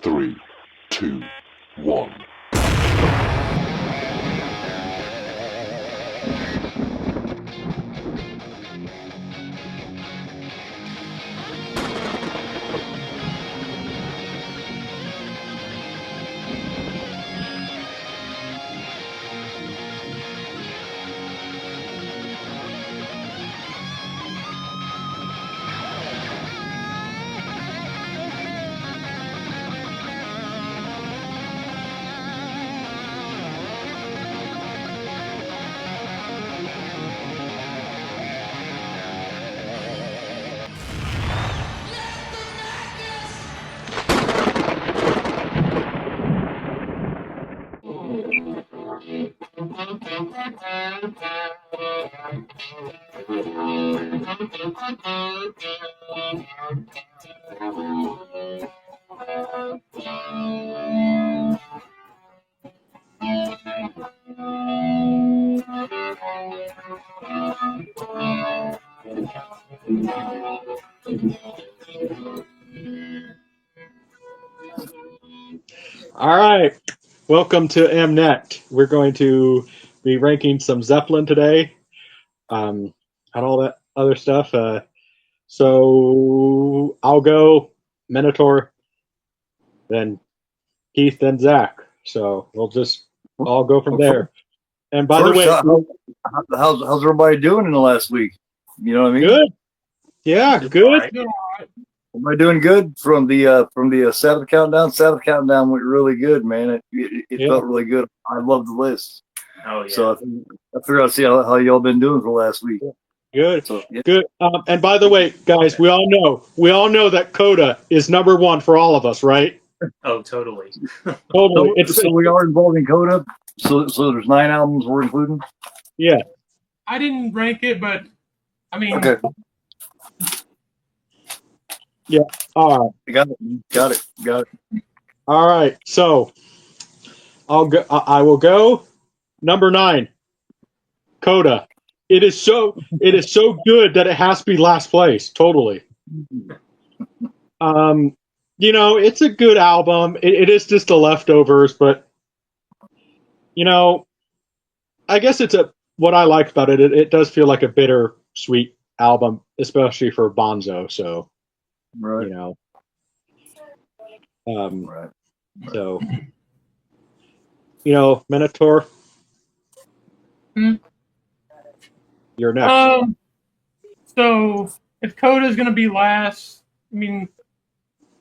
Three, two, one. All right, welcome to Mnet. We're going to be ranking some Zeppelin today, and all that other stuff. So I'll go Minotaur, then Keith, then Zach. So we'll just all go from there. And by the First, way, how's everybody doing in the last week? You know what I mean? good. Yeah, good. Am I doing good from the Sabbath countdown? Sabbath countdown went really good, man. It Yeah. felt really good. I love the list. Oh yeah. So I figured I'd see how y'all been doing for the last week. Good, So, yeah. good. And by the way, guys, we all know that Coda is number one for all of us, right? Oh, totally. Totally. So we are involved in Coda. So there's 9 albums we're including. Yeah. I didn't rank it, but I mean, Okay. Yeah. All right. Got it. All right. So I'll go. I will go. Number 9, Coda. It is so good that it has to be last place. Totally. It's a good album. It is just the leftovers, but I guess what I like about it. It does feel like a bitter-sweet album, especially for Bonzo. So Right. Right. Right. So Minotaur. You're next. so if Coda is going to be last, I mean,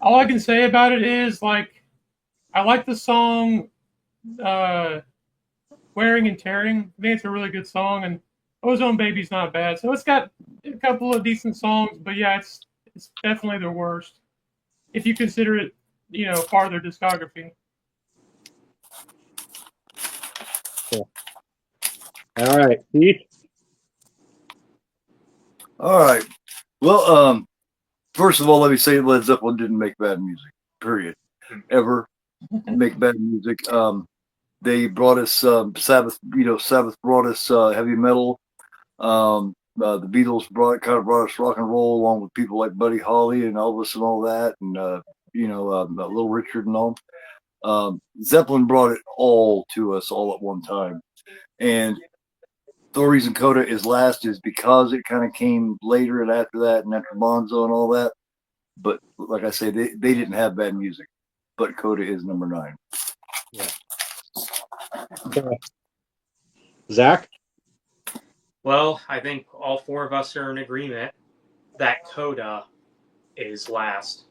all I can say about it is like I like the song "Wearing and Tearing." I think it's a really good song, and "Ozone Baby's" not bad. So it's got a couple of decent songs, but yeah, it's definitely the worst if you consider it, part of their discography. All right, Keith. All right. Well, first of all, let me say Led Zeppelin didn't make bad music. Period. Ever make bad music. They brought us Sabbath. Sabbath brought us heavy metal. The Beatles brought us rock and roll, along with people like Buddy Holly and Elvis and all that, and Little Richard and all. Zeppelin brought it all to us all at one time, and the reason Coda is last is because it kind of came later and after that, and after Bonzo and all that. But like I say, they didn't have bad music, but Coda is number 9. Yeah. Zach? Well, I think all 4 of us are in agreement that Coda is last.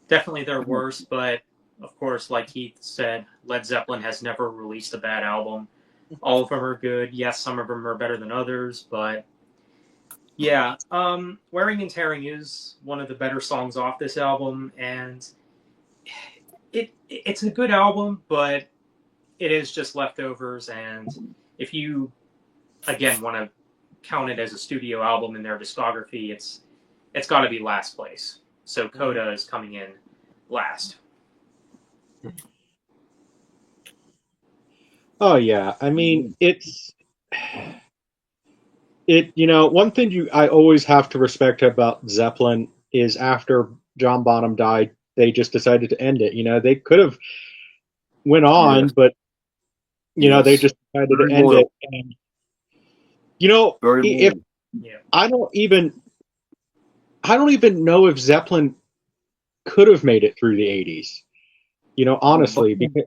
Definitely their worst, but of course, like Keith said, Led Zeppelin has never released a bad album. All of them are good. Yes, some of them are better than others, but yeah. Wearing and Tearing is one of the better songs off this album, and it's a good album, but it is just leftovers, and if you again want to count it as a studio album in their discography, it's got to be last place. So Coda is coming in last. Oh yeah, I mean one thing I always have to respect about Zeppelin is after John Bonham died, they just decided to end it. They could have went on, Yes. but they Yes. just decided Very to end loyal. it. And Very if loyal. Yeah. I don't even know if Zeppelin could have made it through the 80s. Honestly, because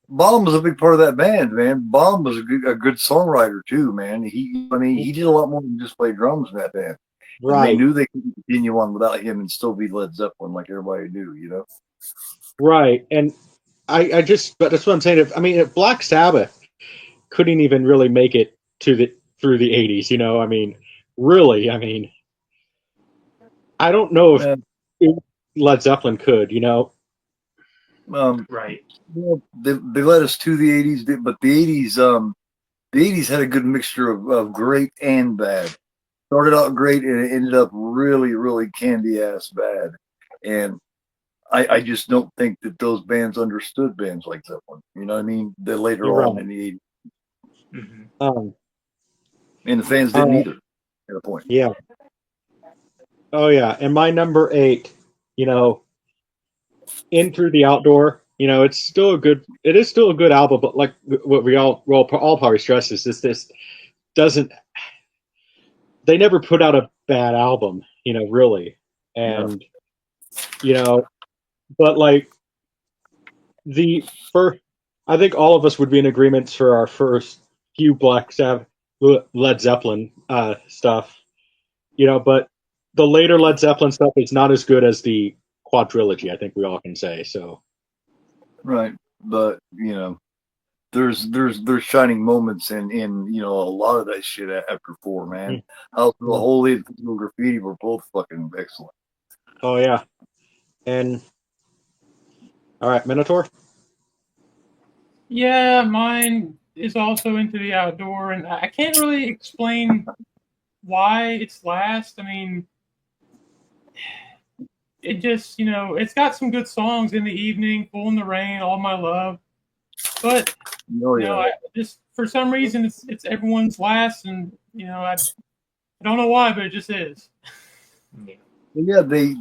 Bonham was a big part of that band, man. Bonham was a good songwriter too, man. He did a lot more than just play drums in that band. And they right, knew they couldn't continue on without him and still be Led Zeppelin like everybody knew. right, and but that's what I'm saying. If Black Sabbath couldn't even really make it through the 80s, really, I don't know if Led Zeppelin could, Right. They led us to the 80s, but the 80s had a good mixture of great and bad. Started out great and it ended up really, really candy ass bad. And I just don't think that those bands understood bands like Zeppelin. You know what I mean? That later You're on right. in the 80s. Mm-hmm. And the fans didn't either at a point. Yeah. Oh yeah, and my number 8, In Through the Outdoor. It is still a good album, but like what we all probably stress is this doesn't. They never put out a bad album, really, and but like the first, I think all of us would be in agreement for our first few Black Sabbath, Led Zeppelin stuff, but the later Led Zeppelin stuff is not as good as the quadrilogy. I think we all can say so. Right. But, there's shining moments in a lot of that shit after 4, man. House of the Holy and Physical Graffiti were both fucking excellent. Oh yeah, and all right, Minotaur. Yeah, mine is also Into the Outdoor, and I can't really explain why it's last. It just, it's got some good songs. In the Evening, Full in the Rain, All My Love, but Oh yeah. I just, for some reason, it's everyone's last, and I don't know why, but it just is. Yeah, they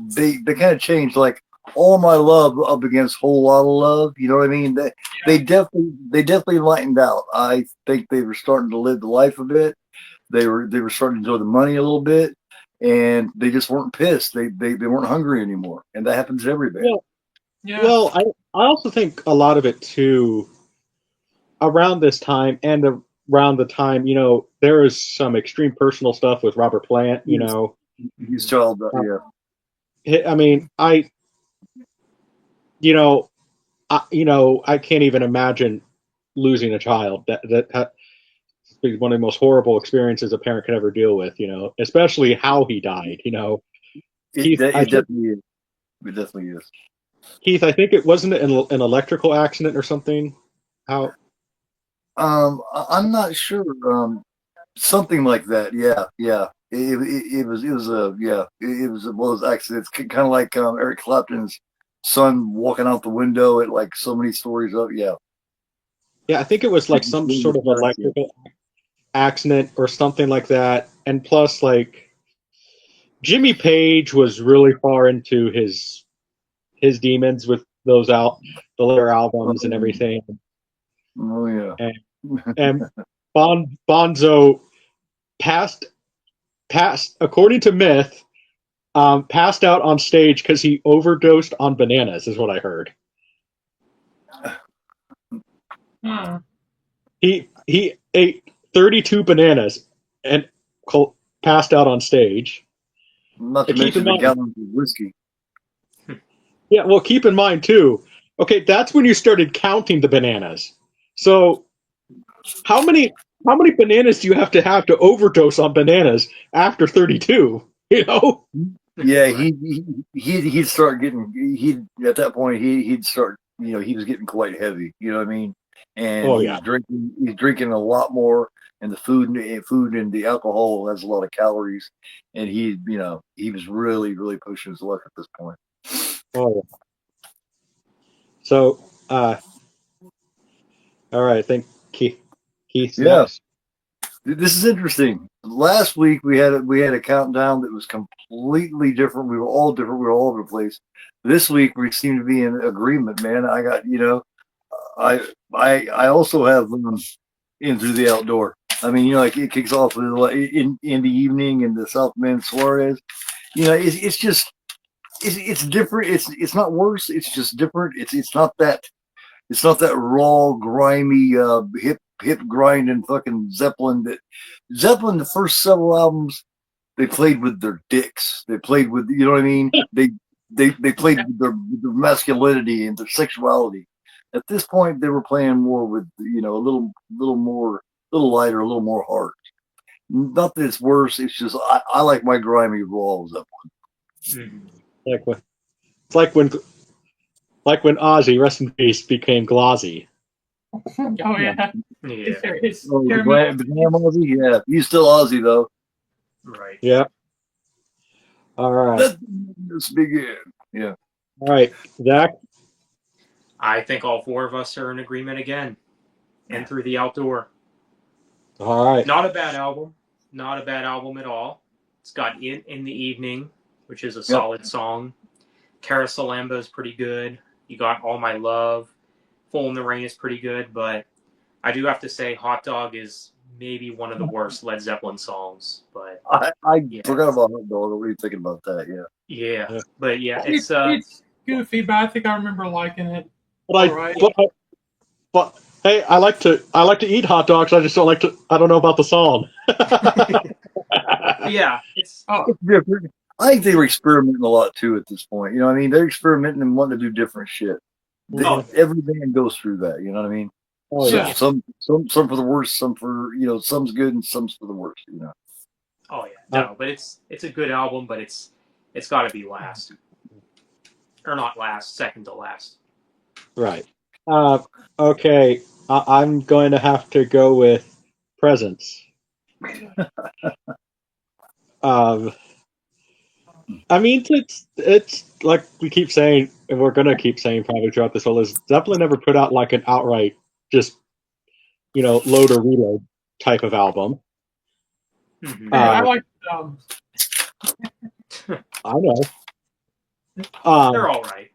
kind of changed, like All My Love up against Whole Lot of Love. You know what I mean? They definitely lightened out. I think they were starting to live the life a bit. They were starting to enjoy the money a little bit, and they just weren't pissed. They weren't hungry anymore, and that happens to every band. Well, I also think a lot of it too. Around this time and around the time, there was some extreme personal stuff with Robert Plant. His child, yeah. I can't even imagine losing a child. That's one of the most horrible experiences a parent could ever deal with. Especially how he died. Keith, It definitely is. It definitely is. Keith, I think it wasn't an electrical accident or something. How? I'm not sure. Something like that. Yeah, yeah. It was one of those accidents, kind of like Eric Clapton's son walking out the window at like so many stories up. Yeah. Yeah, I think it was like some sort of electrical accident or something like that. And plus, like, Jimmy Page was really far into his demons with the later albums and everything. Oh yeah. And Bonzo passed, according to myth, passed out on stage because he overdosed on bananas, is what I heard. Huh. He ate 32 bananas and passed out on stage. Not to mention the gallons of whiskey. Yeah, well, keep in mind too. Okay, that's when you started counting the bananas. So, how many bananas do you have to overdose on bananas after 32? Yeah, he'd start getting at that point he'd start, he was getting quite heavy. You know what I mean? And he's drinking a lot more, and the food and the alcohol has a lot of calories, and he was really, really pushing his luck at this point. Oh yeah. So, all right, I think Keith. Yeah. Next. This is interesting. last week we had a countdown that was completely different. We were all different. We were all over the place. This week we seem to be in agreement, man. I got I also have In Through the Outdoor. I mean, like it kicks off with in the evening in the Southman Suarez. It's just it's different. It's not worse. It's just different. It's not that raw, grimy, hip grinding fucking Zeppelin. Zeppelin, the first several albums, they played with their dicks. They played with, you know what I mean? They played with their masculinity and their sexuality. At this point, they were playing more with, a little lighter, a little more heart. Not that it's worse. It's just I like my grimy raw Zeppelin. It's like when Ozzy, rest in peace, became Glozzy. Oh yeah. It's Ozzy, yeah. He's still Ozzy though. Right. Yeah. All right. Let's begin. Yeah. All right, Zach. I think all four of us are in agreement again. In Through the Outdoor. All right. Not a bad album. Not a bad album at all. It's got In the Evening, which is a solid song. Carousel Lambo is pretty good. You got All My Love. Full in the Rain is pretty good, but I do have to say Hot Dog is maybe one of the worst Led Zeppelin songs. But I forgot about Hot Dog. What are you thinking about that? Yeah. Yeah. But yeah, it's goofy, but I think I remember liking it. But hey, I like to eat hot dogs. I just don't I don't know about the song. yeah, it's different. I think they were experimenting a lot too at this point. You know what I mean? They're experimenting and wanting to do different shit. Every band goes through that. You know what I mean? Oh, yeah. Some for the worst, some for some's good and some's for the worst. Oh yeah, no, but it's a good album, but it's got to be last, or not last, second to last. Right. Okay. I'm going to have to go with Presence. I mean, it's like we keep saying, and we're gonna keep saying probably throughout this whole is Zeppelin never put out like an outright just load or reload type of album. Mm-hmm. I like I know. They're all right.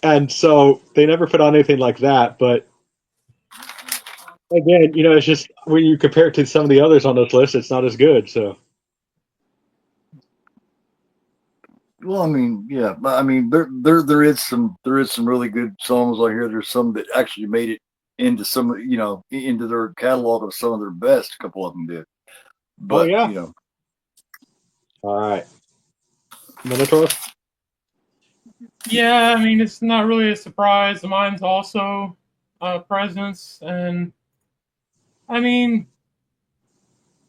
And so they never put on anything like that. But again, it's just when you compare it to some of the others on this list, it's not as good. So. Well, I mean, yeah, but I mean, there is some really good songs on here. There's some that actually made it into into their catalog of some of their best. A couple of them did. But All right, Minotaur. Yeah, I mean, it's not really a surprise. Mine's also Presence, and I mean,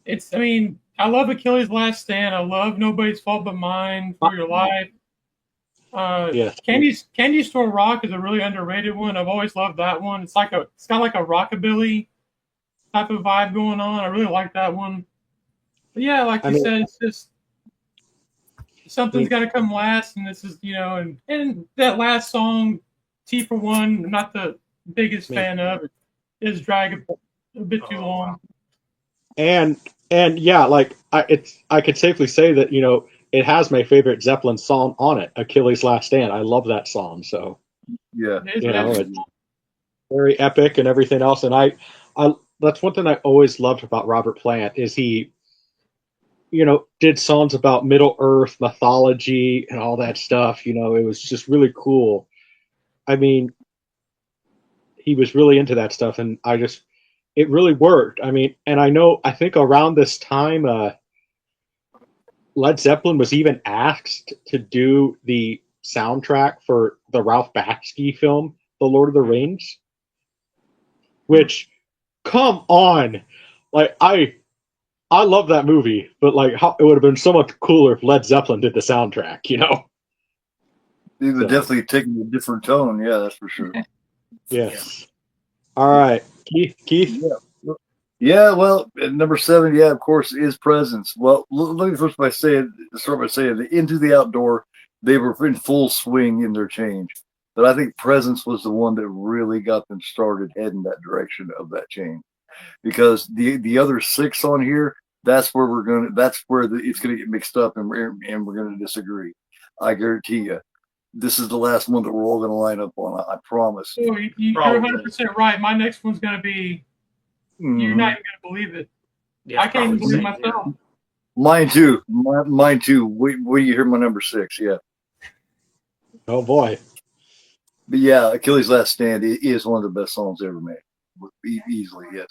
I love Achilles' Last Stand. I love Nobody's Fault But Mine, For Your Life. Yes. Candy Store Rock is a really underrated one. I've always loved that one. It's got like a rockabilly type of vibe going on. I really like that one. But yeah, like you said, it's just something's got to come last, and this is and that last song, T for One, I'm not the biggest fan of. It is dragging a bit too long. And yeah, like I could safely say that it has my favorite Zeppelin song on it, Achilles' Last Stand. I love that song. So yeah, it's very epic and everything else. And I that's one thing I always loved about Robert Plant is he, did songs about Middle Earth mythology and all that stuff. It was just really cool. I mean, he was really into that stuff, and it really worked. I mean, and I think around this time, Led Zeppelin was even asked to do the soundtrack for the Ralph Bakshi film, The Lord of the Rings. Which, come on, like I love that movie, but like it would have been so much cooler if Led Zeppelin did the soundtrack. It would definitely take a different tone. Yeah, that's for sure. Yes. All right, Keith. Yeah, well, at number 7, yeah, of course, is Presence. Well, let me start by saying that Into the Outdoor, they were in full swing in their change. But I think Presence was the one that really got them started heading that direction of that change. Because the other 6 on here, That's where it's gonna get mixed up, and we're gonna disagree. I guarantee you, this is the last one that we're all gonna line up on. I promise. So you're 100% right. My next one's gonna be. You're not even gonna believe it. Yeah, I can't even believe probably. myself. Mine too. Mine too. Wait do you hear my number 6? Yeah. Oh boy. But yeah, Achilles' Last Stand is one of the best songs ever made. Easily, yes.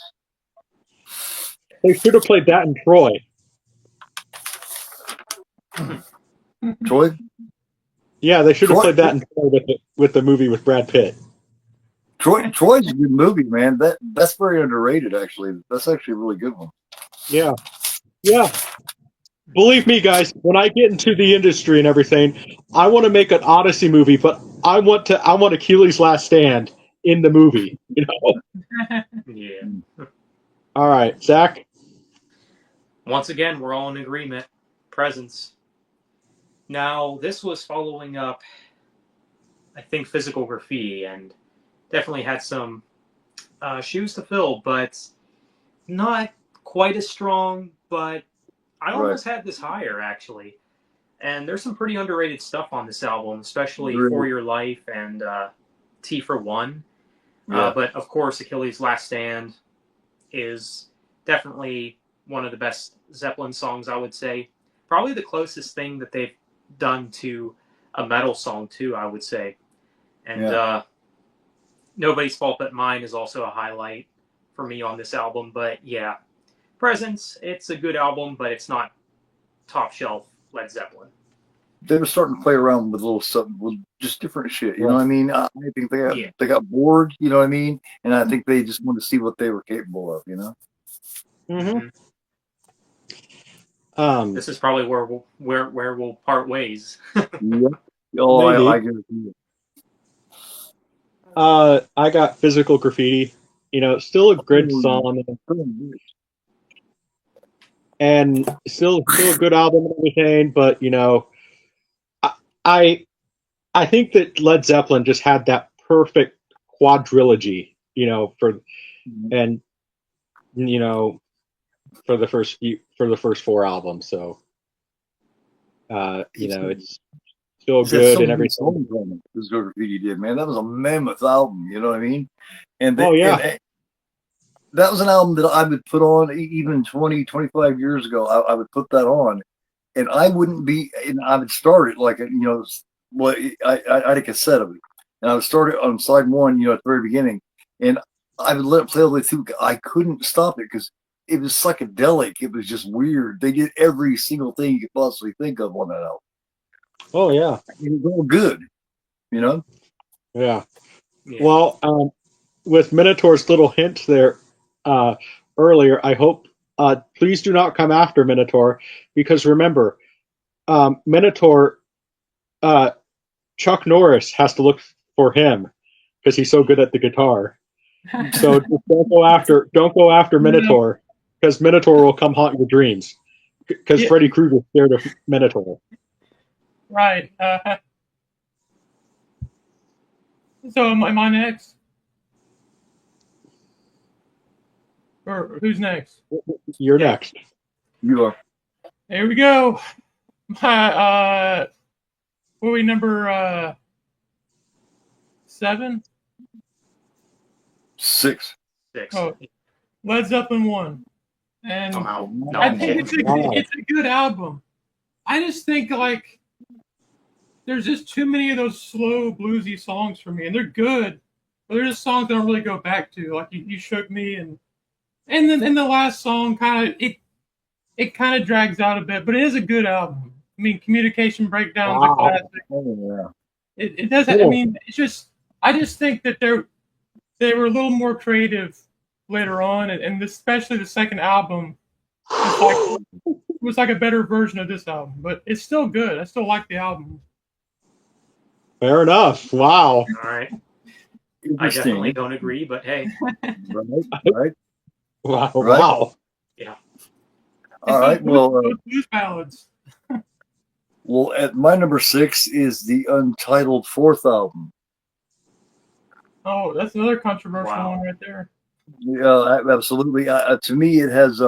They should have played that in Troy. Troy? Yeah, they should have Troy- played that in Troy with the movie with Brad Pitt. Troy's a good movie, man. That's very underrated, actually. That's actually a really good one. Yeah. Yeah. Believe me, guys, when I get into the industry and everything, I want to make an Odyssey movie, but I want Achilles' Last Stand in the movie. You know? Yeah. All right, Zach. Once again, we're all in agreement. Presence. Now, this was following up, I think, Physical Graffiti, and definitely had some shoes to fill, but not quite as strong. But I almost had this higher, actually. And there's some pretty underrated stuff on this album, especially For Your Life and T for One. Yeah. But of course, Achilles' Last Stand is definitely one of the best Zeppelin songs, I would say. Probably the closest thing that they've done to a metal song, too, I would say. And Nobody's Fault But Mine is also a highlight for me on this album. But yeah, Presence, it's a good album, but it's not top shelf Led Zeppelin. They were starting to play around with little stuff, with just different shit. You know what I mean? I think they got bored. You know what I mean? And I think they just wanted to see what they were capable of. You know? Mm-hmm. This is probably where we'll part ways. Yep. Oh, I get it. I got Physical Graffiti. You know, still a good song, and still a good album and everything. But you know, I think that Led Zeppelin just had that perfect quadrilogy. You know, for the first 4 albums. So, you know, it's still good and everything. Physical Graffiti did, man. That was a mammoth album. You know what I mean? And that was an album that I would put on even 20, 25 years ago. I would put that on, and I would start it like, you know, well, I had a cassette of it, and I would start it on side 1, you know, at the very beginning, and I would let it play all the way through. I couldn't stop it because it was psychedelic. It was just weird. They did every single thing you could possibly think of on that album. Oh yeah, it was all good, you know. Yeah. Well, with Minotaur's little hint there earlier, I hope please do not come after Minotaur, because remember, Minotaur, Chuck Norris has to look for him because he's so good at the guitar. So just don't go after Minotaur, because Minotaur will come haunt your dreams. Because Freddy Krueger's scared of Minotaur. Right. So am I next? Or who's next? You're next. You are. There we go. My what are we, number 7? 6. Oh, Led Zeppelin 1. And No, I think it's a good album. I just think, like, there's just too many of those slow bluesy songs for me, and they're good, but they're just songs I don't really go back to. Like You Shook Me, and then the last song kind of it kind of drags out a bit, but it is a good album. I mean, Communication Breakdown's a classic. Oh, yeah. It doesn't. I mean, it's just I just think that they were a little more creative later on, and especially the second album was like a better version of this album, but it's still good. I still like the album. Fair enough. Wow. All right. I definitely don't agree, but hey. Right. Wow. Right. Wow. Yeah. All right. Well, blues ballads. Well, at my number 6 is the untitled 4th album. Oh, that's another controversial one right there. Yeah, absolutely. To me, it has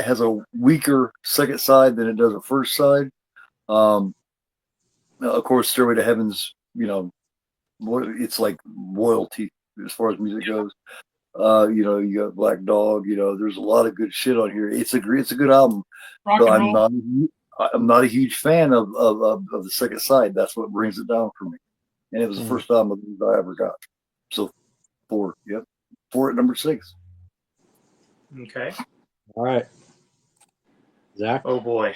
has a weaker second side than it does a first side. Of course, Stairway to Heaven's, it's like royalty as far as music goes. You got Black Dog. There's a lot of good shit on here. It's a good album, Rock but and roll. I'm not a huge fan of the second side. That's what brings it down for me. And it was the first album I ever got. So 4, yep, 4 at number 6. Okay. All right. Zach? Oh boy,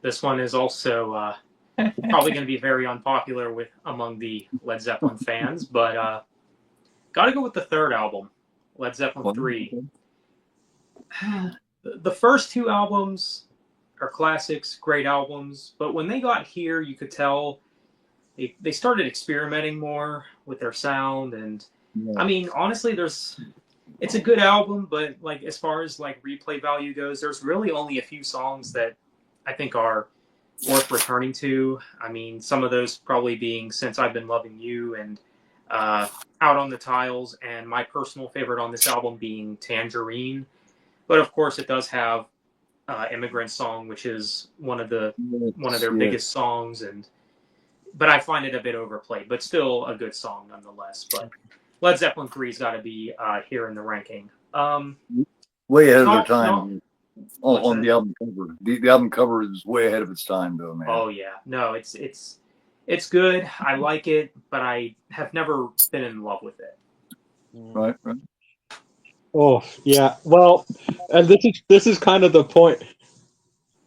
this one is also probably going to be very unpopular among the Led Zeppelin fans, but got to go with the third album, Led Zeppelin 3. The first 2 albums are classics, great albums, but when they got here, you could tell they started experimenting more with their sound, and I mean, honestly, it's a good album, but like as far as like replay value goes, there's really only a few songs that I think are worth returning to. I mean, some of those probably being Since I've Been Loving You and Out on the Tiles, and my personal favorite on this album being Tangerine. But of course, it does have Immigrant Song, which is one of their biggest songs, but I find it a bit overplayed, but still a good song nonetheless. But Led Zeppelin 3's got to be here in the ranking. Way ahead of their time on the album cover. The album cover is way ahead of its time, though, man. Oh yeah, no, it's good. I like it, but I have never been in love with it. Right. Oh yeah. Well, and this is kind of the point.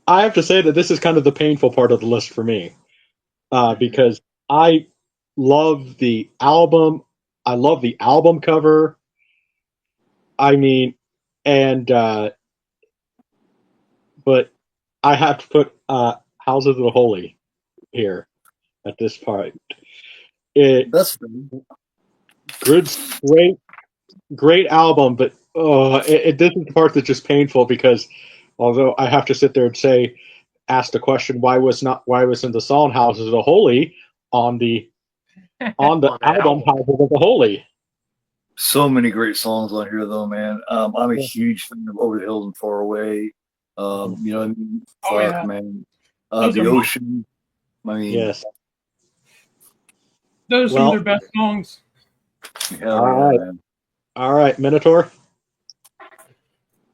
I have to say that this is kind of the painful part of the list for me, because I love the album. I love the album cover. I mean, and but I have to put Houses of the Holy here at this point. That's great album, but this is the part that's just painful because although I have to sit there and ask the question, why wasn't the song Houses of the Holy on the album Houses of the Holy? So many great songs on here, though, man. I'm a huge fan of Over the Hills and Far Away. You know what I mean? Fuck, man. The Ocean. I mean, yes. Those are some of their best songs. All right, Minotaur.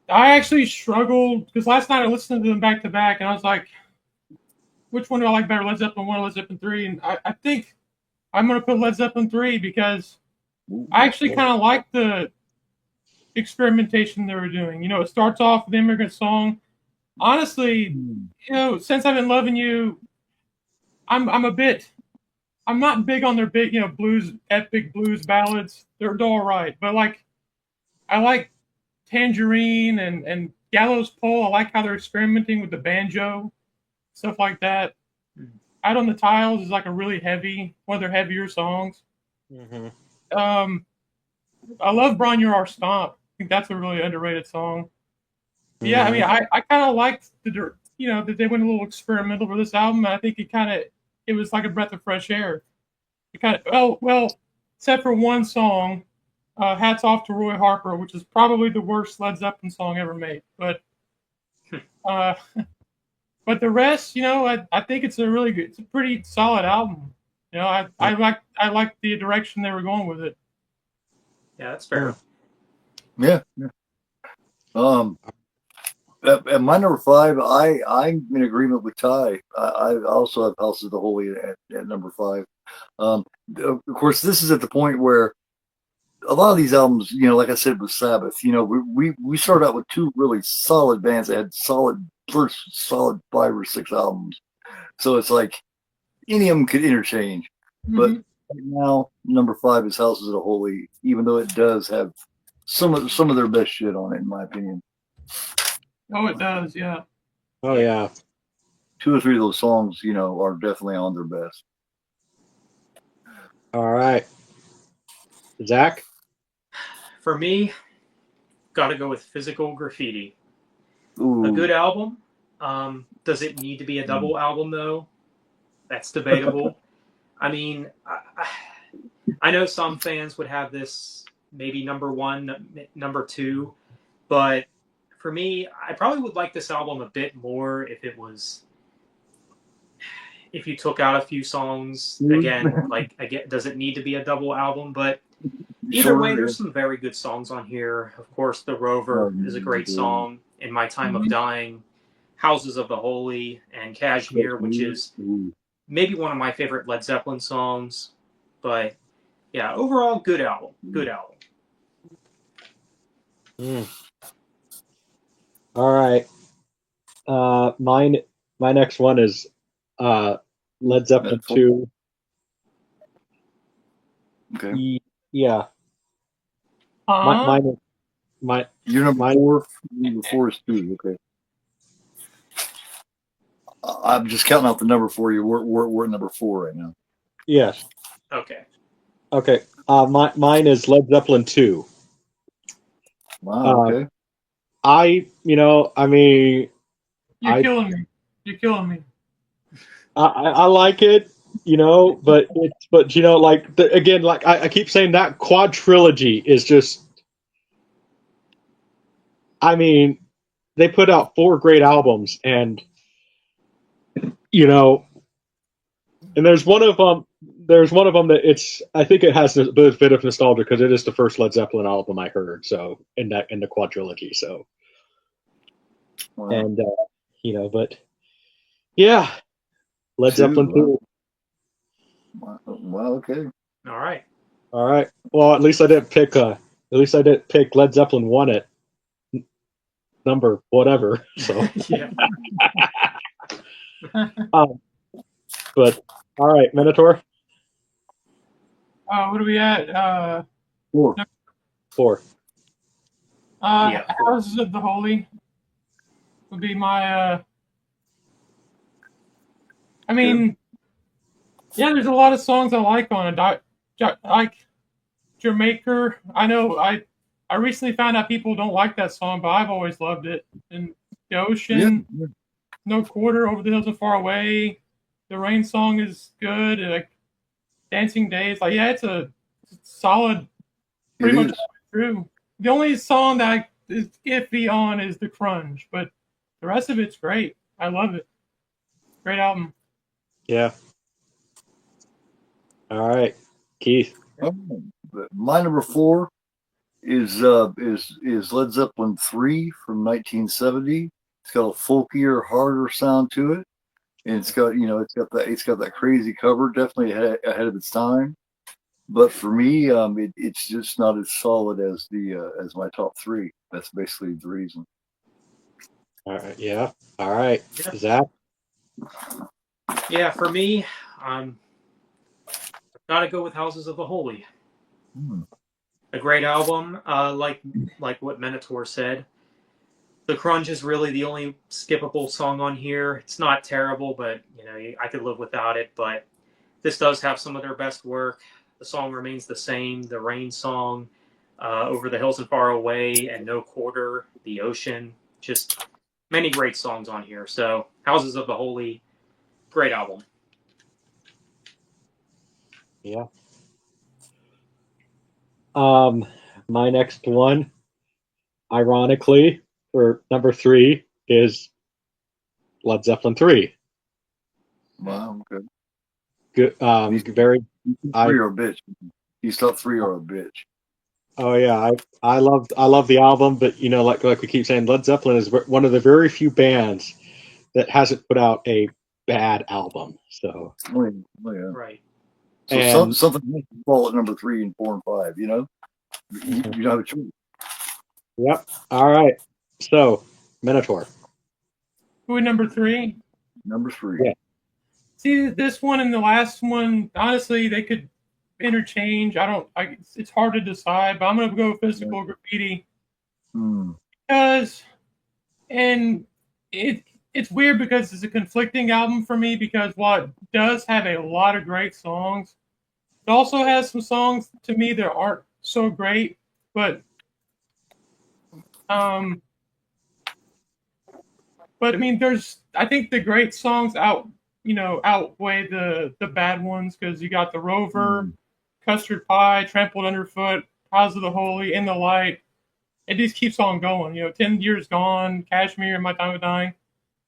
I actually struggled because last night I listened to them back to back, and I was like, which one do I like better, Led Zeppelin 1 or Led Zeppelin 3? And I think I'm going to put Led Zeppelin 3 because I actually kind of like the experimentation they were doing. It starts off with the Immigrant Song. Honestly, Since I've Been Loving You, I'm not big on their big, epic blues ballads. They're all right, but I like Tangerine and Gallows Pole. I like how they're experimenting with the banjo, stuff like that. Out on the Tiles is like a really one of their heavier songs. Mm-hmm. I love Brian You're Our Stomp. I think that's a really underrated song. Mm-hmm. Yeah, I mean, I kind of liked that they went a little experimental for this album. And I think it was like a breath of fresh air. It kind of well, except for one song, "Hats Off to Roy Harper," which is probably the worst Led Zeppelin song ever made. But but the rest, I think it's a pretty solid album. I like the direction they were going with it. Yeah, that's fair. Yeah. At my number 5, I'm in agreement with Ty. I also have Houses of the Holy at number 5. Of course, this is at the point where a lot of these albums, like I said with Sabbath, we started out with 2 really solid bands that had first solid 5 or 6 albums. So it's like any of them could interchange. Mm-hmm. But right now, number 5 is Houses of the Holy, even though it does have some of their best shit on it, in my opinion. Oh, it does, yeah. Oh, yeah. 2 or 3 of those songs, are definitely on their best. All right. Zach? For me, got to go with Physical Graffiti. Ooh. A good album. Does it need to be a double album, though? That's debatable. I mean, I know some fans would have this maybe number 1, number 2, but for me, I probably would like this album a bit more if you took out a few songs. Again, like again, does it need to be a double album? But either way, there's some very good songs on here. Of course, The Rover is a great song. In My Time of Dying, Houses of the Holy, and Kashmir, which is maybe one of my favorite Led Zeppelin songs. But yeah, overall, good album. Good album. All right. My next one is Led Zeppelin 2. Okay. Yeah. Mine. You're number 4. Number 4 is 2. Okay. I'm just counting out the number for you. We're at number 4 right now. Yes. Okay. Okay. Mine is Led Zeppelin 2. Wow. Okay. I mean, You're killing me. You're killing me. I like it, but again, like I keep saying, that quad trilogy is just. I mean, they put out 4 great albums, and and there's one of them. There's one of them that I think it has a bit of nostalgia because it is the first Led Zeppelin album I heard. So in the quadrilogy. So, Wow. and but yeah, Led Zeppelin 2. Wow. Okay. All right. All right. Well, at least I didn't pick Led Zeppelin 1 at number whatever. So Yeah. But all right, Minotaur. What are we at? 4. 4. Yeah. Houses of the Holy would be my. I mean, yeah, there's a lot of songs I like on it. Like Jamaica. I know I recently found out people don't like that song, but I've always loved it. And The Ocean, No Quarter, Over the Hills and Far Away. The Rain song is good. Like Dancing Days. Like, yeah, it's a solid, pretty much through. The only song that is iffy on is The Crunge, but the rest of it's great. I love it. Great album. Yeah. All right, Keith. My number 4 is Led Zeppelin 3 from 1970. It's got a folkier, harder sound to it, and it's got that crazy cover, definitely ahead of its time. But for me, it's just not as solid as as my top 3. That's basically the reason. All right. Yeah. All right, Yeah. Zach. Yeah, for me, gotta go with Houses of the Holy. A great album, like what Minotaur said. The Crunge is really the only skippable song on here. It's not terrible, but I could live without it. But this does have some of their best work. The song remains the same. The Rain song, Over the Hills and Far Away, and No Quarter, The Ocean. Just many great songs on here. So Houses of the Holy, great album. Yeah. My next one, ironically, for number 3 is Led Zeppelin 3. Wow. Okay. Good. Very. 3 are a bitch. These top 3 are a bitch. Oh yeah, I love the album, but like we keep saying, Led Zeppelin is one of the very few bands that hasn't put out a bad album. So. Oh yeah. Right. So something makes you fall at number 3 and 4 and 5. You don't have a choice. Yep. All right. So Minotaur. Who at number 3? Number 3. Yeah. See, this one and the last one, honestly, they could interchange. It's hard to decide, but I'm going to go Physical Graffiti. Because, and it's weird because it's a conflicting album for me, because while it does have a lot of great songs, it also has some songs to me that aren't so great, but I mean, I think the great songs outweigh the bad ones, because you got The Rover, Custard Pie, Trampled Underfoot, House of the Holy, In the Light, it just keeps on going. 10 Years Gone, Kashmir, My Time of Dying,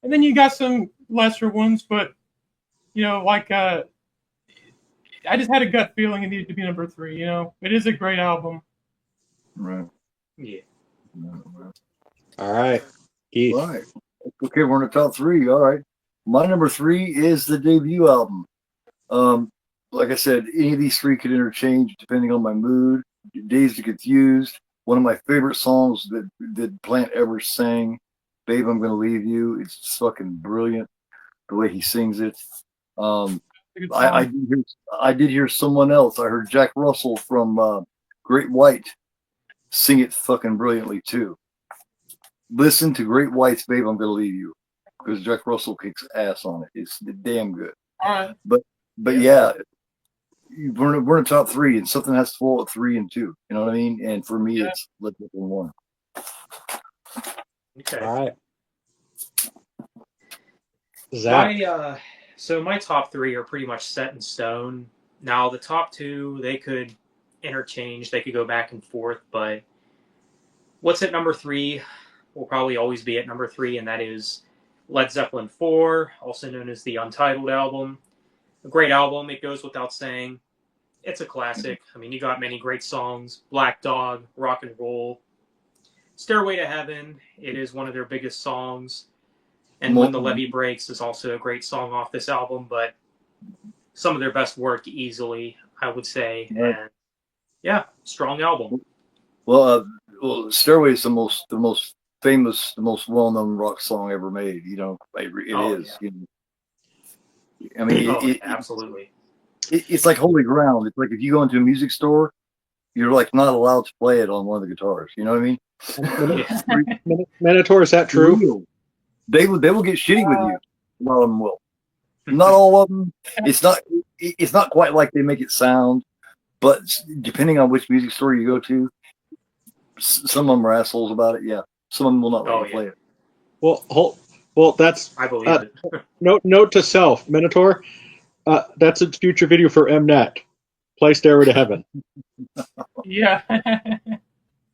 and then you got some lesser ones, but like I just had a gut feeling it needed to be number 3. It is a great album. Right. Yeah. All right, Keith. All right. Okay, we're in the top 3. All right. My number 3 is the debut album. Like I said, any of these 3 could interchange depending on my mood. Dazed and Confused. One of my favorite songs that Plant ever sang. Babe, I'm Gonna Leave You. It's fucking brilliant the way he sings it. I did hear someone else. I heard Jack Russell from Great White sing it fucking brilliantly too. Listen to Great White's "Babe, I'm Gonna Leave You" because Jack Russell kicks ass on it. It's damn good. All right. But yeah, we're in the top 3, and something has to fall at 3 and 2. You know what I mean? And for me, it's Led Zeppelin 1. Okay. All right. Zach. So my top 3 are pretty much set in stone. Now the top 2, they could interchange, they could go back and forth, but what's at number 3 will probably always be at number 3, and that is Led Zeppelin 4, also known as the Untitled album. A great album, it goes without saying. It's a classic. I mean, you got many great songs. Black Dog, Rock and Roll, Stairway to Heaven, it is one of their biggest songs. And When the Levee Breaks is also a great song off this album, but some of their best work easily, I would say. Right. And yeah, strong album. Well, Stairway is the most famous, the most well-known rock song ever made. It is. Yeah. I mean, Absolutely. It's like holy ground. It's like if you go into a music store, you're like not allowed to play it on one of the guitars. You know what I mean? Minotaur, is that true? They will get shitty with you. A lot of them will. Not all of them. It's not quite like they make it sound, but depending on which music store you go to, some of them are assholes about it. Yeah, some of them will not let you play it. Well, that's I believe it. Note to self, Minotaur. That's a future video for Mnet. Play Stairway to Heaven. Yeah.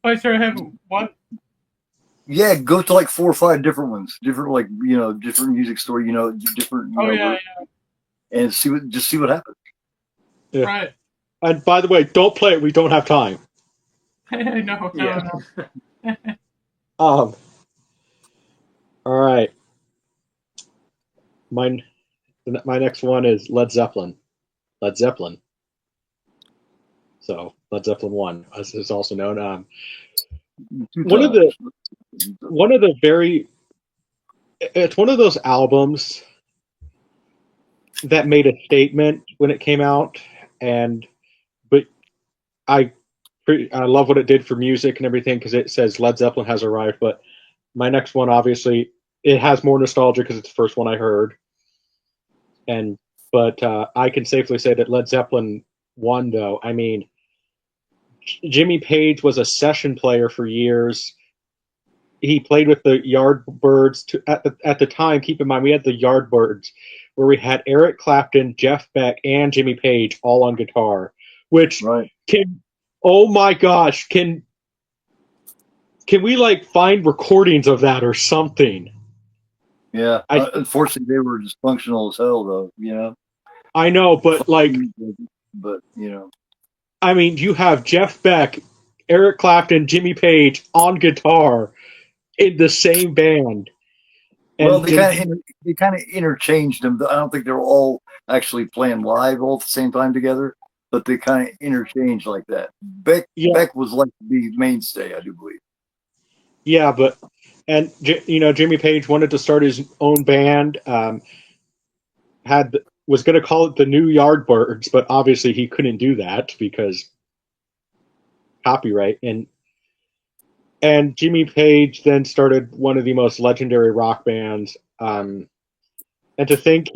Play Stairway to Heaven. What? Yeah, go to like 4 or 5 different ones, different different music store, different. And see what happens. Yeah. Right. And by the way, don't play it. We don't have time. No. All right. My next one is Led Zeppelin. So Led Zeppelin 1, as is also known. It's one of those albums that made a statement when it came out, but I love what it did for music and everything because it says Led Zeppelin has arrived. But my next one, obviously, it has more nostalgia because it's the first one I heard, but I can safely say that Led Zeppelin 1, though, I mean, Jimmy Page was a session player for years. He played with the Yardbirds. At the time, keep in mind, we had the Yardbirds, where we had Eric Clapton, Jeff Beck, and Jimmy Page all on guitar. Which oh my gosh, can we find recordings of that or something? Yeah, unfortunately, they were dysfunctional as hell, though. I know, but I mean, you have Jeff Beck, Eric Clapton, Jimmy Page on guitar in the same band. And well, they kind of interchanged them. I don't think they were all actually playing live all at the same time together, but they kind of interchanged like that. Beck was like the mainstay, I do believe. Yeah, Jimmy Page wanted to start his own band. Was going to call it the New Yardbirds, but obviously he couldn't do that because copyright. And Jimmy Page then started one of the most legendary rock bands. And to think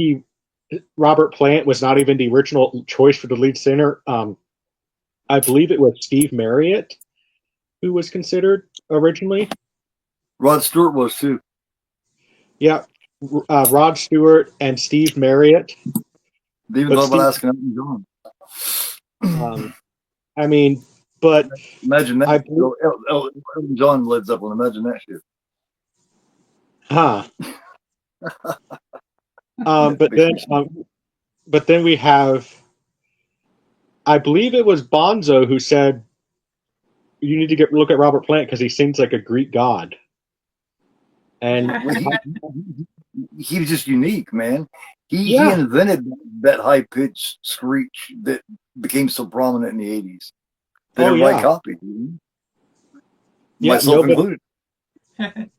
Robert Plant was not even the original choice for the lead singer. I believe it was Steve Marriott who was considered originally. Rod Stewart was too. Yeah, Rod Stewart and Steve Marriott. They even thought about asking Elton John. I mean, but Imagine that. I believe, Elton John, Led Zeppelin. Imagine that shit. huh? But then we have, I believe it was Bonzo who said you need to look at Robert Plant because he seems like a Greek god. And Well, he was just unique, man. He Yeah. invented that high pitched screech that became so prominent in the '80s. That everybody copied. Yeah, Myself nobody- included.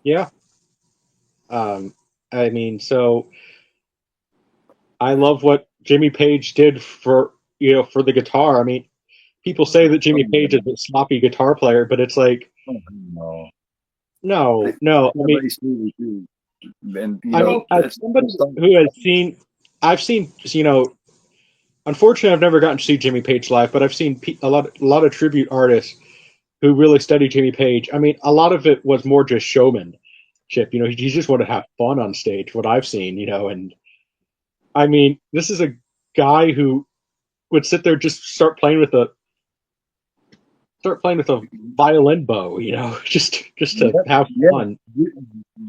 Yeah. I mean, so I love what Jimmy Page did for the guitar. I mean, people say that Jimmy Page is a sloppy guitar player, but it's like, No. no. I mean, And as somebody who has seen, I've seen, unfortunately, I've never gotten to see Jimmy Page live, but I've seen a lot of tribute artists who really study Jimmy Page. I mean, a lot of it was more just showmanship. He just wanted to have fun on stage. What I've seen, and I mean, this is a guy who would sit there just start playing with a violin bow, just to have fun.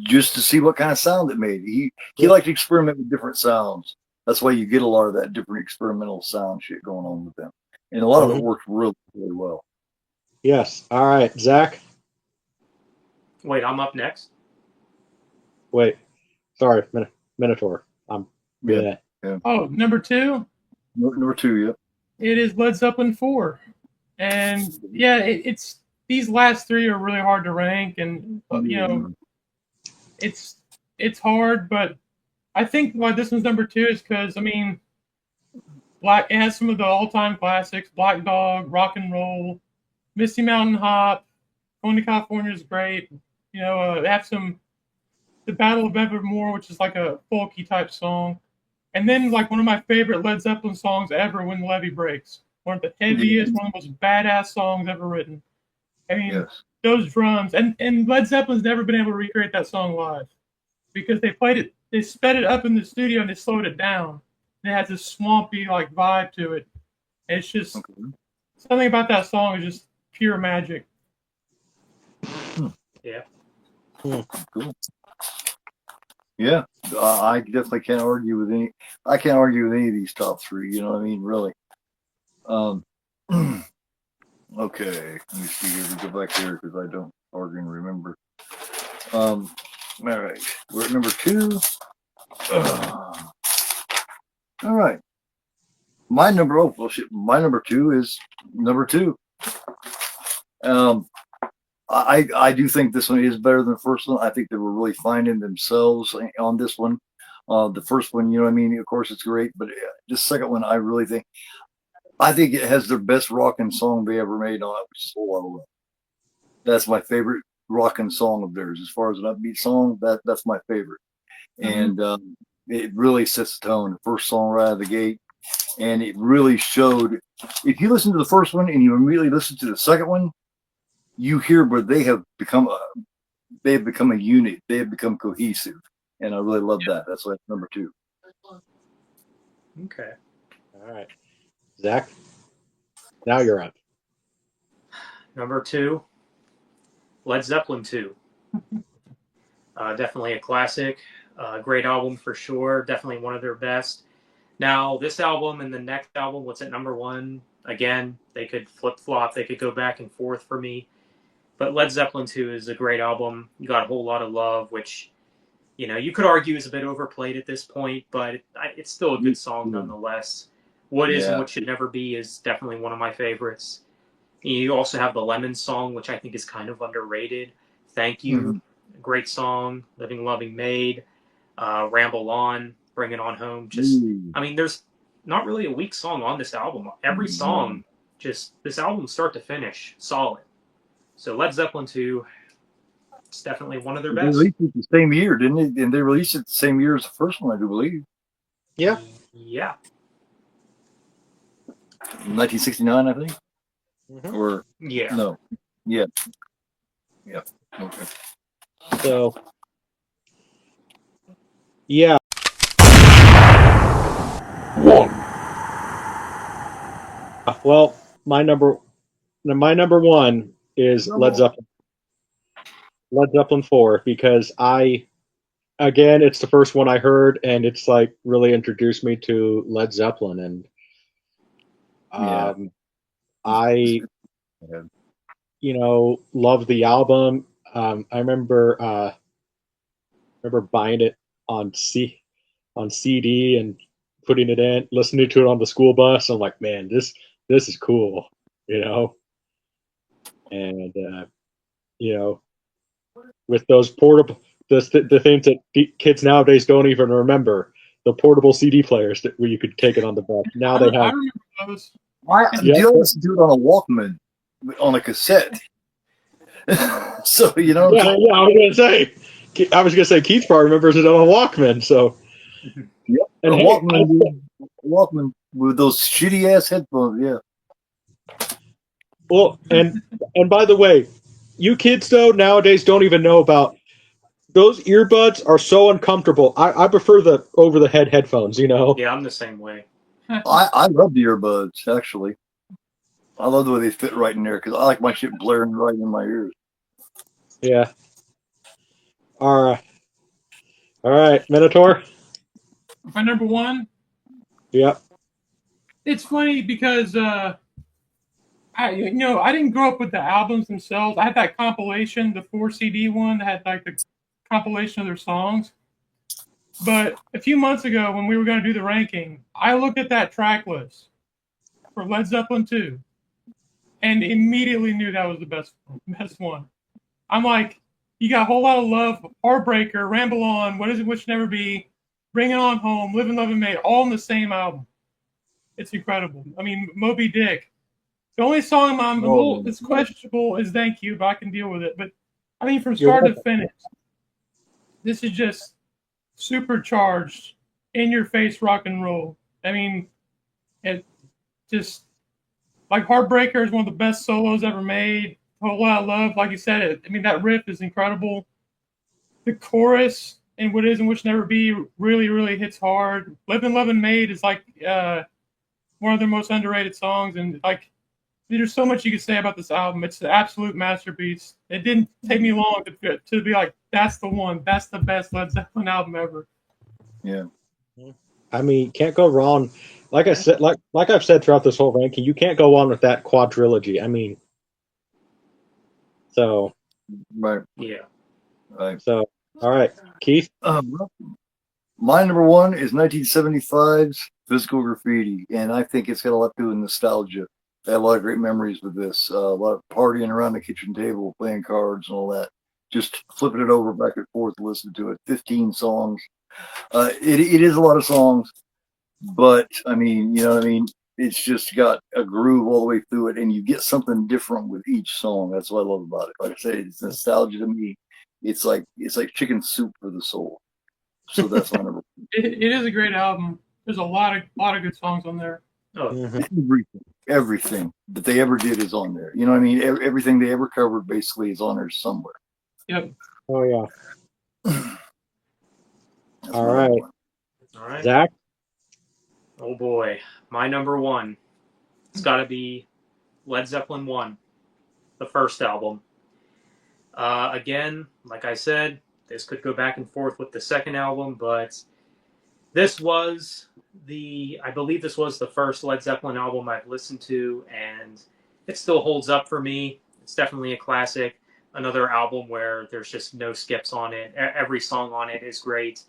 Just to see what kind of sound it made. He liked to experiment with different sounds. That's why you get a lot of that different experimental sound shit going on with them. And a lot of it worked really, really well. Yes. All right, Zach. Wait, I'm up next. Wait. Sorry, Minotaur. Yeah. Oh, number 2? Number 2, yeah. It is Led Zeppelin 4. And yeah, it's these last 3 are really hard to rank, and it's hard, but I think why this one's number 2 is because, I mean, it has some of the all-time classics: Black Dog, Rock and Roll, Misty Mountain Hop, Going to California is great. They have the Battle of Evermore, which is like a folky type song, and then like one of my favorite Led Zeppelin songs ever, When the Levee Breaks. One of the heaviest, one of the most badass songs ever written. I mean, those drums, and Led Zeppelin's never been able to recreate that song live because they sped it up in the studio and they slowed it down. It has this swampy like vibe to it. And it's just something about that song is just pure magic. Yeah. Cool. Yeah, I definitely can't argue with any. I can't argue with any of these top 3. You know what I mean? Really. Okay, let me see here. We go back here because I don't argue and remember. All right, we're at number 2. All right, my number 2 is number 2. I do think this one is better than the first one. I think they were really finding themselves on this one. The first one, you know what I mean? Of course, it's great, but the second one, I think it has their best rockin' song they ever made on it, which is Whole Lotta Love. That's my favorite rockin' song of theirs. As far as an upbeat song, that's my favorite. And it really sets the tone. The first song right out of the gate. And it really showed. If you listen to the first one and you immediately listen to the second one, you hear where they have become a unit. They have become cohesive. And I really love that. That's why it's number 2. Okay. All right. Zach, now you're up. Number 2, Led Zeppelin 2. Definitely a classic. Great album for sure. Definitely one of their best. Now, this album and the next album, what's at number 1? Again, they could flip-flop. They could go back and forth for me. But Led Zeppelin 2 is a great album. You got A Whole Lot of Love, which, you could argue is a bit overplayed at this point, but it's still a good song nonetheless. What Is and What Should Never Be is definitely one of my favorites. You also have the Lemon song, which I think is kind of underrated. Thank You, great song. Living, Loving, Made, Ramble On, Bring It On Home. I mean, there's not really a weak song on this album. Every song, this album start to finish, solid. So Led Zeppelin 2, it's definitely one of their best. They released it the same year, didn't they? And they released it the same year as the first one, I do believe. Yeah. Yeah. 1969, I think. Or yeah. No. Yeah. Yeah. Okay. So, yeah. 1. Well, my number one is Led Zeppelin. Led Zeppelin 4, because again, it's the first one I heard, and it's like really introduced me to Led Zeppelin, and I love the album. I remember buying it on CD and putting it in, listening to it on the school bus. I'm like, man, this is cool, and with those portable, the things that kids nowadays don't even remember, the portable CD players where you could take it on the bus. Now they I have. remember those. Did you listen to it on a Walkman, on a cassette? So Yeah, I was gonna say Keith probably remembers it on a Walkman. So, yep, and Walkman with those shitty ass headphones. Yeah. Well, and by the way, you kids though nowadays don't even know about those earbuds. Are so uncomfortable. I prefer the over the head headphones. Yeah, I'm the same way. I love the earbuds, actually. I love the way they fit right in there because I like my shit blaring right in my ears. Yeah. All right, Minotaur. My number one. Yep. It's funny because I didn't grow up with the albums themselves. I had that compilation, the 4 CD one that had like the compilation of their songs. But a few months ago, when we were going to do the ranking, I looked at that track list for Led Zeppelin 2 and immediately knew that was the best one. I'm like, you got a whole lot of love, Heartbreaker, Ramble On, What Is It, What Should Never Be, Bring It On Home, Live and Love and Made, all in the same album. It's incredible. I mean, Moby Dick. The only song it's questionable is Thank You, but I can deal with it. But I mean, from start to finish, this is just supercharged, in your face rock and roll. I mean, it just like Heartbreaker is one of the best solos ever made. A whole lot of love, like you said. That riff is incredible. The chorus and What Is and What Should Never Be really, really hits hard. Live and Love and Made is like one of their most underrated songs, and like there's so much you could say about this album. It's an absolute masterpiece. It didn't take me long to be like, that's the one. That's the best Led Zeppelin album ever. Yeah. I mean, can't go wrong. Like I said, like I've said throughout this whole ranking, you can't go on with that quadrilogy. I mean, so Right. Yeah. Right. So, all right, Keith. My number one is 1975's Physical Graffiti, and I think it's got a lot to do with nostalgia. I had a lot of great memories with this. A lot of partying around the kitchen table, playing cards and all that. Just flipping it over back and forth, listening to it. 15 songs. It is a lot of songs, but I mean, it's just got a groove all the way through it, and you get something different with each song. That's what I love about it. Like I say, it's nostalgia to me. It's like chicken soup for the soul. So that's my number. It is a great album. There's a lot of good songs on there. Everything that they ever did is on there. You know what I mean? Everything they ever covered basically is on there somewhere. Yep. Oh yeah. All right, Zach. Oh boy, my number one. It's got to be Led Zeppelin 1, the first album. Again, like I said, this could go back and forth with the second album, but I believe this was the first Led Zeppelin album I've listened to, and it still holds up for me. It's definitely a classic. Another album where there's just no skips on it. Every song on it is great.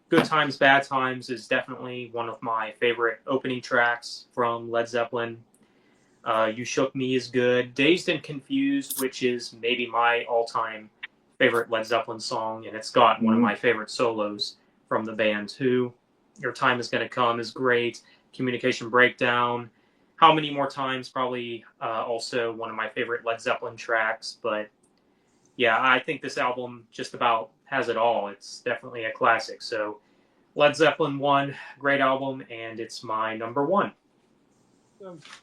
Good Times, Bad Times is definitely one of my favorite opening tracks from Led Zeppelin. You Shook Me is good. Dazed and Confused, which is maybe my all-time favorite Led Zeppelin song, and it's got one of my favorite solos from the band too. Your Time Is Gonna Come is great. Communication Breakdown. How Many More Times, probably also one of my favorite Led Zeppelin tracks. But yeah, I think this album just about has it all. It's definitely a classic. So Led Zeppelin 1, great album, and it's my number one.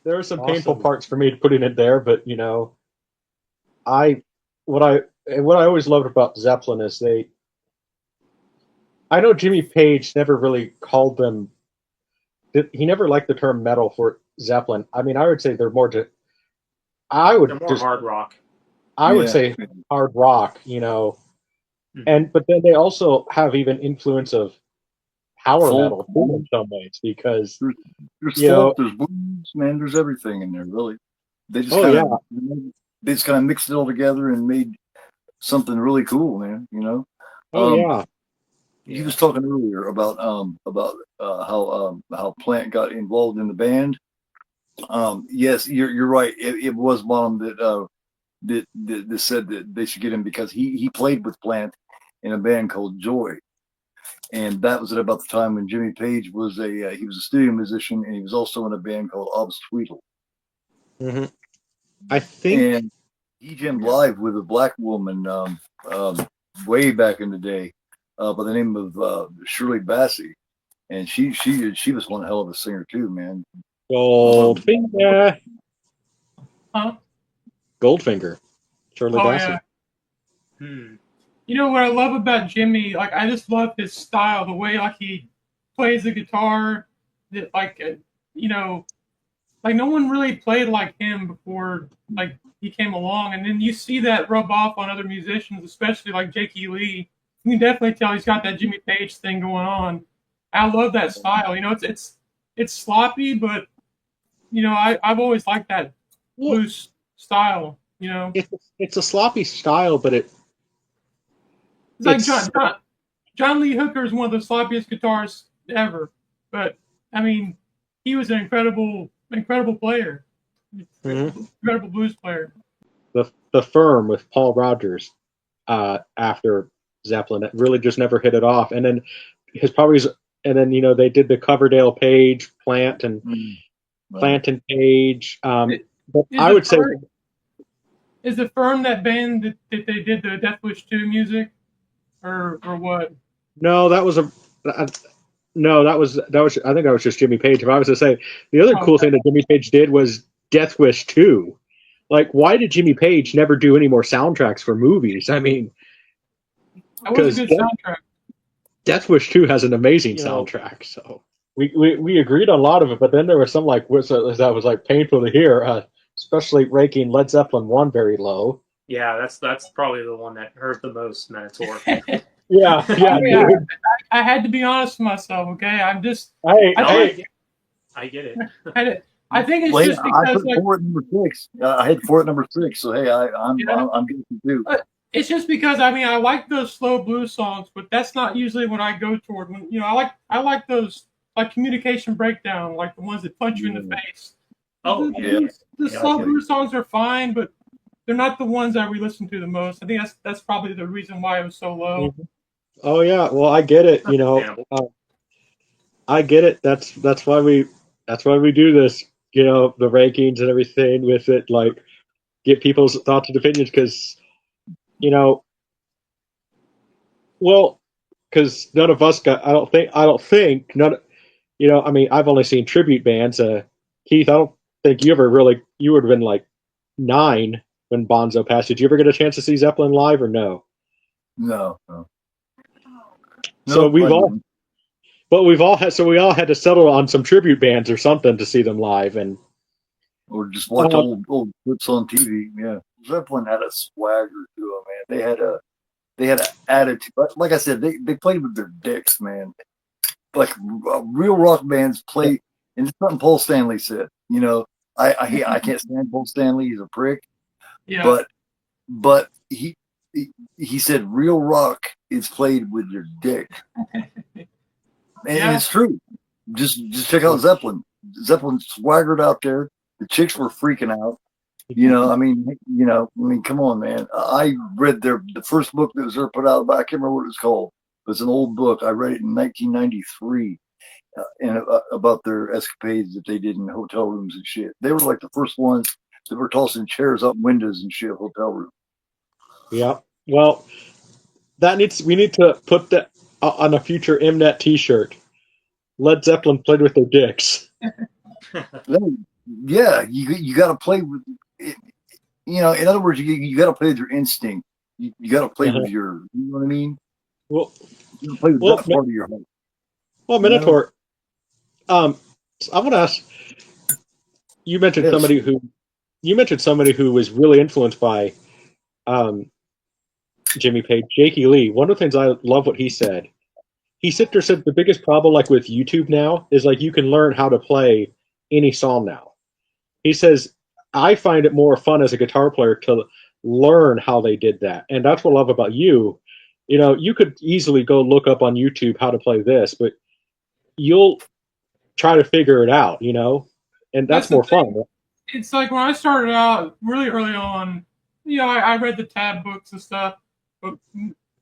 There are some painful parts for me to putting it there, but what I always loved about Zeppelin is I know Jimmy Page never really called them. He never liked the term metal for Zeppelin. I mean, I would say they're more I would They're more just hard rock. I would Yeah. say hard rock, but then they also have even influence of power Folk. metal too in some ways because There's you know folk, there's blues, man. There's everything in there, really. They just oh kind yeah of they just kind of mixed it all together and made something really cool, man. oh Um, yeah he was talking earlier about how Plant got involved in the band. Yes, you're right. It was Mom that said that they should get him because he played with Plant in a band called Joy, and that was at about the time when Jimmy Page was he was a studio musician, and he was also in a band called Obs Tweedle. hmm I think And he jammed live with a black woman way back in the day by the name of Shirley Bassey, and she was one hell of a singer too, man. Goldfinger Huh? Goldfinger Shirley Oh Bassey. yeah. Hmm. You know what I love about Jimmy? Like I just love his style, the way like he plays the guitar. That like no one really played like him before. Like he came along, and then you see that rub off on other musicians, especially like Jakey Lee. You can definitely tell he's got that Jimmy Page thing going on. I love that style. It's sloppy, but I've always liked that Well, blues style. it's a sloppy style, but It's like it's John Lee Hooker is one of the sloppiest guitarists ever, but I mean, he was an incredible player, Mhm. incredible blues player. the Firm with Paul Rogers after Zeppelin. It really just never hit it off. And then they did the Coverdale Page, Plant and Page. But Is I the would say Firm, is the Firm that band that they did the Death Wish 2 music, or what? no, that was no, that was I think that was just Jimmy Page. If I was to say the other cool thing that Jimmy Page did was Death Wish 2. Like, why did Jimmy Page never do any more soundtracks for movies? I mean, That was a good soundtrack. Death Wish 2 has an amazing soundtrack. So we agreed on a lot of it, but then there was some that was like painful to hear, especially ranking Led Zeppelin 1 very low. Yeah, that's probably the one that hurt the most, Minotaur. Yeah, dude. I had to be honest with myself. Okay, I'm just. I get it. I think it's just I because put four at number 6. I had 4 at number 6. So hey, I'm guilty too. It's just because I like those slow blues songs, but that's not usually what I go toward. When I like those like Communication Breakdown, like the ones that punch you in the face. Oh yeah. The slow blues songs are fine, but they're not the ones that we listen to the most. I think that's probably the reason why it was so low. Oh yeah, well I get it. I get it. That's why we do this. The rankings and everything with it, like get people's thoughts and opinions because because none of us got. I don't think none. I've only seen tribute bands. Keith, I don't think you would have been like 9 when Bonzo passed. Did you ever get a chance to see Zeppelin live or no? No. So we all had to settle on some tribute bands or something to see them live, or just watch old clips on TV. Yeah, Zeppelin had a swagger to them, man. They had an attitude. Like I said, they played with their dicks, man. Like real rock bands play. And it's something Paul Stanley said. I can't stand Paul Stanley. He's a prick. Yeah. But he said real rock is played with your dick. And it's true. Just check out Zeppelin. Zeppelin swaggered out there. The chicks were freaking out. Come on, man. I read the first book that was ever put out. I can't remember what it was called. It was an old book. I read it in 1993, and about their escapades that they did in hotel rooms and shit. They were like the first ones that were tossing chairs out windows and shit, hotel rooms. Yeah. Well, we need to put that on a future Mnet T-shirt. Led Zeppelin played with their dicks. Yeah, you got to play with it. In other words, you got to play with your instinct. You got to play with your. You know what I mean? Well, you play with that part of your heart. Well, Minotaur, I want to ask. You mentioned somebody who you mentioned somebody who was really influenced by Jimmy Page, Jakey Lee. One of the things I love what he said. He said the biggest problem like with YouTube now is like you can learn how to play any song now. He says I find it more fun as a guitar player to learn how they did that, and that's what I love about you. You know, you could easily go look up on YouTube how to play this, but you'll try to figure it out. You know, and that's the more fun. thing. It's like when I started out really early on, you know, I read the tab books and stuff. But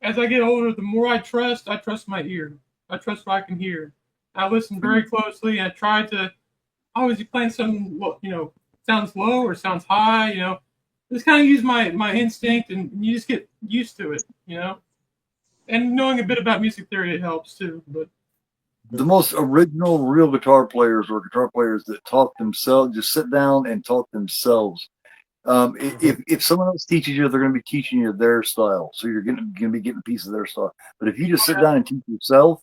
as I get older, the more I trust my ear. I trust what I can hear. I listen very closely. And I try to always be playing something, you know, sounds low or sounds high. You know, just kind of use my instinct, and you just get used to it. You know, and knowing a bit about music theory, it helps too. But the most original real guitar players or guitar players that taught themselves, just sit down and taught themselves. If someone else teaches you, they're going to be teaching you their style. So you're going to be getting a piece of their style. But if you just sit down and teach yourself,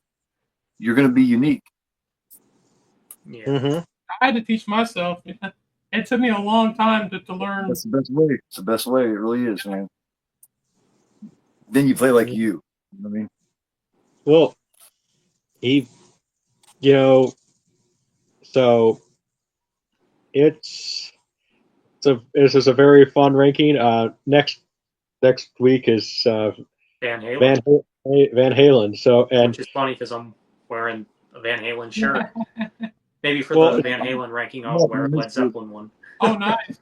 you're going to be unique. Yeah. Mm-hmm. I had to teach myself. It took me a long time to learn. That's the best way. It's the best way. It really is, man. Then you play like you. You know what I mean? Well, he, you know, so this is a very fun ranking. Next week is Van Halen. Van Halen. So Which is funny because I'm wearing a Van Halen shirt. Maybe for Well, the Van Halen ranking, I'll wear a Led Zeppelin one. Oh, nice.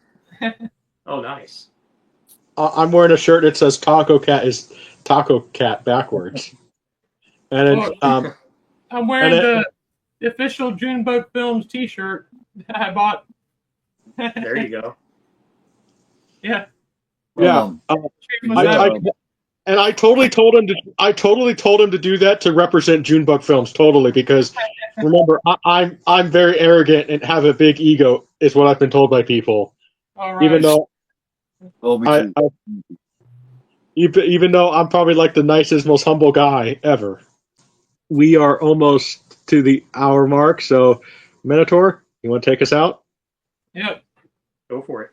Oh, nice. I'm wearing a shirt that says Taco Cat is Taco Cat backwards, and it's, I'm wearing and the official Junebug Films T-shirt that I bought. There you go. Yeah. yeah. I totally told him to do that to represent Junebug Films totally because remember I'm very arrogant and have a big ego is what I've been told by people. All right. Even though even though I'm probably like the nicest, most humble guy ever. We are almost to the hour mark, so Minotaur, you want to take us out? Yep. Go for it.